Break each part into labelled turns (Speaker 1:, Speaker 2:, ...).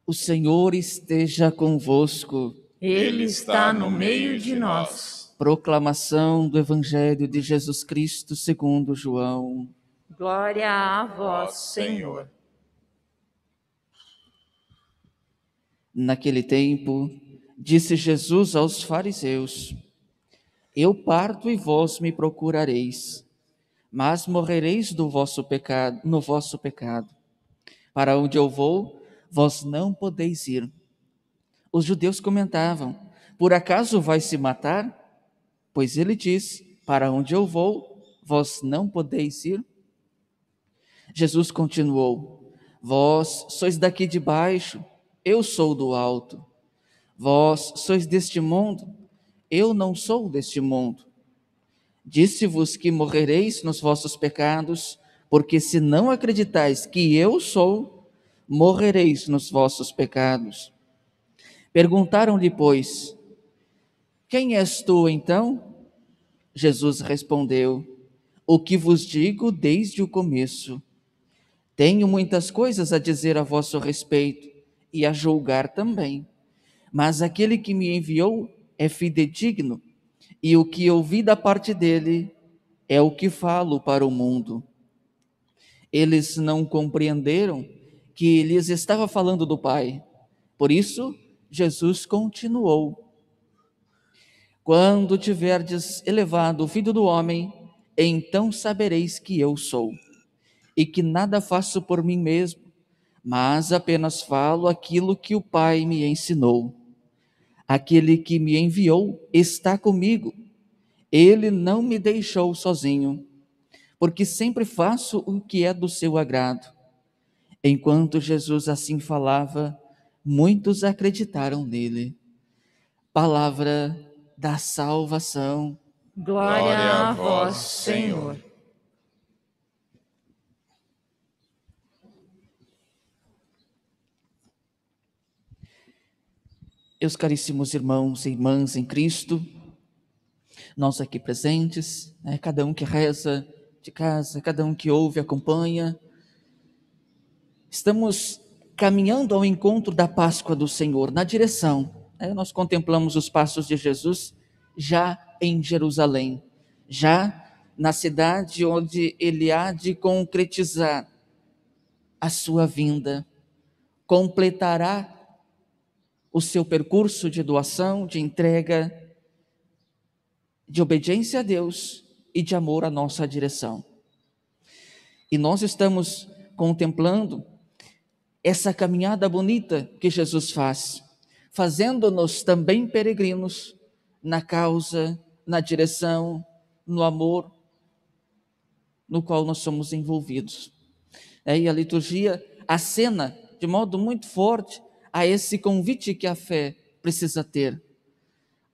Speaker 1: O Senhor esteja convosco.
Speaker 2: Ele está no meio de nós.
Speaker 1: Proclamação do Evangelho de Jesus Cristo segundo João.
Speaker 2: Glória a vós, Senhor.
Speaker 1: Naquele tempo, disse Jesus aos fariseus: Eu parto e vós me procurareis, mas morrereis no vosso pecado. Para onde eu vou, vós não podeis ir. Os judeus comentavam: Por acaso vai se matar? Pois ele diz: Para onde eu vou, vós não podeis ir. Jesus continuou: Vós sois daqui de baixo, eu sou do alto. Vós sois deste mundo, eu não sou deste mundo. Disse-vos que morrereis nos vossos pecados, porque se não acreditais que eu sou, morrereis nos vossos pecados. Perguntaram-lhe, pois: Quem és tu, então? Jesus respondeu: O que vos digo desde o começo. Tenho muitas coisas a dizer a vosso respeito e a julgar também, mas aquele que me enviou é fidedigno, e o que ouvi da parte dele é o que falo para o mundo. Eles não compreenderam que lhes estava falando do Pai. Por isso, Jesus continuou: Quando tiverdes elevado o Filho do Homem, então sabereis que eu sou, e que nada faço por mim mesmo, mas apenas falo aquilo que o Pai me ensinou. Aquele que me enviou está comigo. Ele não me deixou sozinho, porque sempre faço o que é do seu agrado. Enquanto Jesus assim falava, muitos acreditaram nele. Palavra da salvação.
Speaker 2: Glória a vós, Senhor.
Speaker 1: Meus caríssimos irmãos e irmãs em Cristo, nós aqui presentes, cada um que reza de casa, cada um que ouve, acompanha, estamos caminhando ao encontro da Páscoa do Senhor, na direção. Nós contemplamos os passos de Jesus já em Jerusalém, já na cidade onde ele há de concretizar a sua vinda, completará o seu percurso de doação, de entrega, de obediência a Deus e de amor à nossa direção. E nós estamos contemplando essa caminhada bonita que Jesus faz, fazendo-nos também peregrinos na causa, na direção, no amor no qual nós somos envolvidos. E a liturgia acena de modo muito forte a esse convite que a fé precisa ter.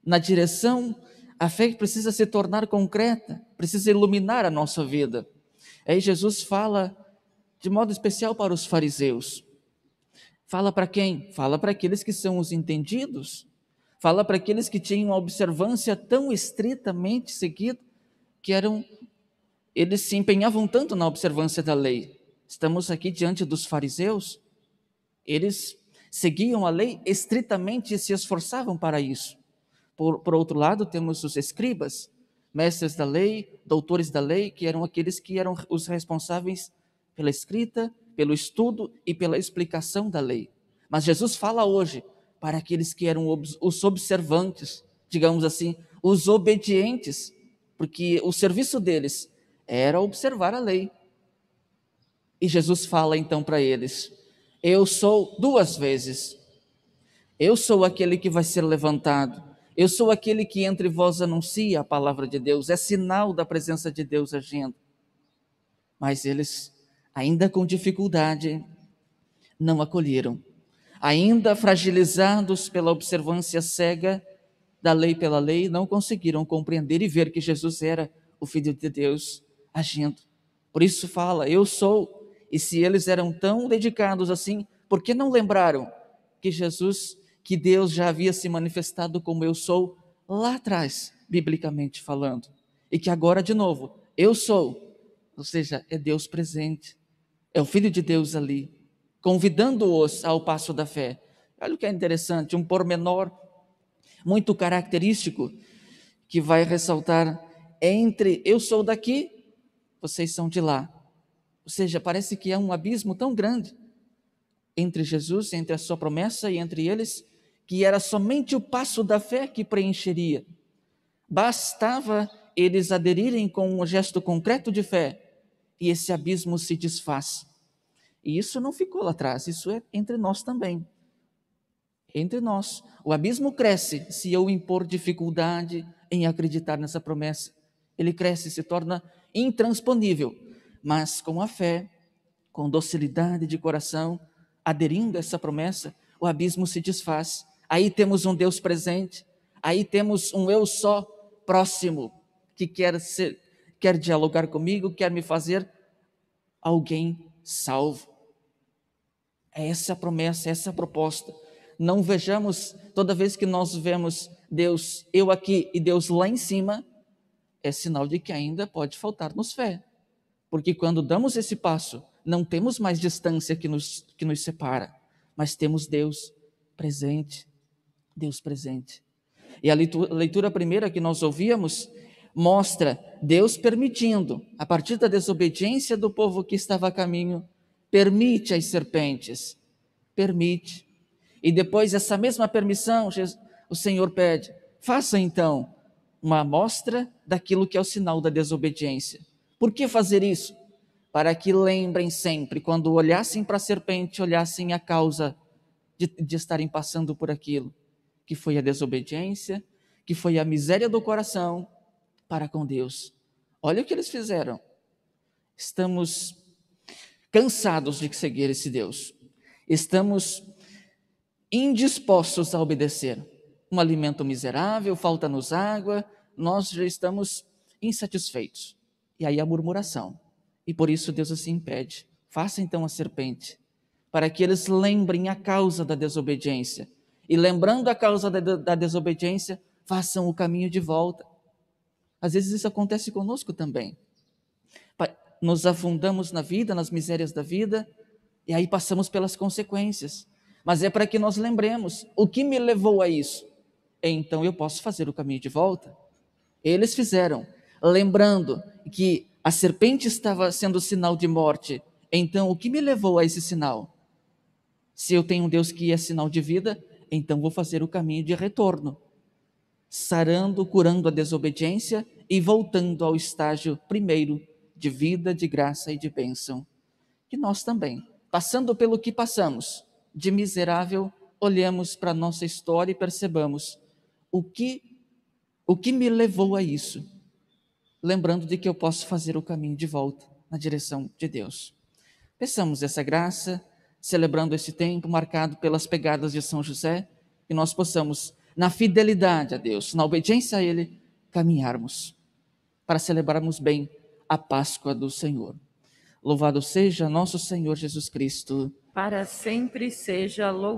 Speaker 1: Na direção, a fé precisa se tornar concreta, precisa iluminar a nossa vida. Aí Jesus fala de modo especial para os fariseus. Fala para quem? Fala para aqueles que são os entendidos. Fala para aqueles que tinham a observância tão estritamente seguida, que eles se empenhavam tanto na observância da lei. Estamos aqui diante dos fariseus. Eles seguiam a lei estritamente e se esforçavam para isso. Por outro lado, temos os escribas, mestres da lei, doutores da lei, que eram aqueles que eram os responsáveis pela escrita, pelo estudo e pela explicação da lei. Mas Jesus fala hoje para aqueles que eram os observantes, digamos assim, os obedientes, porque o serviço deles era observar a lei. E Jesus fala então para eles: eu sou duas vezes. Eu sou aquele que vai ser levantado. Eu sou aquele que entre vós anuncia a palavra de Deus. É sinal da presença de Deus agindo. Mas eles, ainda com dificuldade, não acolheram. Ainda fragilizados pela observância cega da lei pela lei, não conseguiram compreender e ver que Jesus era o Filho de Deus agindo. Por isso fala: eu sou. E se eles eram tão dedicados assim, por que não lembraram que Deus já havia se manifestado como eu sou lá atrás, biblicamente falando, e que agora de novo, eu sou, ou seja, é Deus presente, é o Filho de Deus ali. convidando-os ao passo da fé. Olha o que é interessante, um pormenor muito característico que vai ressaltar entre eu sou daqui, vocês são de lá. Ou seja, parece que há um abismo tão grande entre Jesus, entre a sua promessa e entre eles, que era somente o passo da fé que preencheria. Bastava eles aderirem com um gesto concreto de fé e esse abismo se desfaz. E isso não ficou lá atrás, isso é entre nós também. Entre nós. O abismo cresce se eu impor dificuldade em acreditar nessa promessa. Ele cresce, se torna intransponível. Mas com a fé, com docilidade de coração, aderindo a essa promessa, o abismo se desfaz. Aí temos um Deus presente, aí temos um eu só próximo, que quer dialogar comigo, quer me fazer alguém salvo. É essa a promessa, essa a proposta. Não vejamos, toda vez que nós vemos Deus, eu aqui e Deus lá em cima, é sinal de que ainda pode faltar-nos fé. Porque quando damos esse passo, não temos mais distância que nos separa, mas temos Deus presente. Deus presente. E a leitura primeira que nós ouvíamos mostra Deus permitindo, a partir da desobediência do povo que estava a caminho, permite as serpentes, permite. E depois essa mesma permissão, o Senhor pede, faça então uma amostra daquilo que é o sinal da desobediência. Por que fazer isso? Para que lembrem sempre, quando olhassem para a serpente, olhassem a causa de estarem passando por aquilo, que foi a desobediência, que foi a miséria do coração para com Deus. Olha o que eles fizeram. Estamos cansados de seguir esse Deus. Estamos indispostos a obedecer. Um alimento miserável, falta-nos água, nós já estamos insatisfeitos. E aí a murmuração. E por isso Deus assim pede, faça então a serpente, para que eles lembrem a causa da desobediência. E lembrando a causa da desobediência, façam o caminho de volta. Às vezes isso acontece conosco também. Nos afundamos na vida, nas misérias da vida, e aí passamos pelas consequências. Mas é para que nós lembremos, o que me levou a isso? Então eu posso fazer o caminho de volta. Eles fizeram, lembrando que a serpente estava sendo sinal de morte. Então o que me levou a esse sinal? Se eu tenho um Deus que é sinal de vida, então vou fazer o caminho de retorno, sarando, curando a desobediência e voltando ao estágio primeiro de vida, de graça e de bênção. Que nós também, passando pelo que passamos, de miserável, olhemos para a nossa história e percebamos o que me levou a isso, lembrando de que eu posso fazer o caminho de volta na direção de Deus. Peçamos essa graça, celebrando esse tempo marcado pelas pegadas de São José, que nós possamos, na fidelidade a Deus, na obediência a Ele, caminharmos para celebrarmos bem a Páscoa do Senhor. Louvado seja nosso Senhor Jesus Cristo.
Speaker 2: Para sempre seja louvado.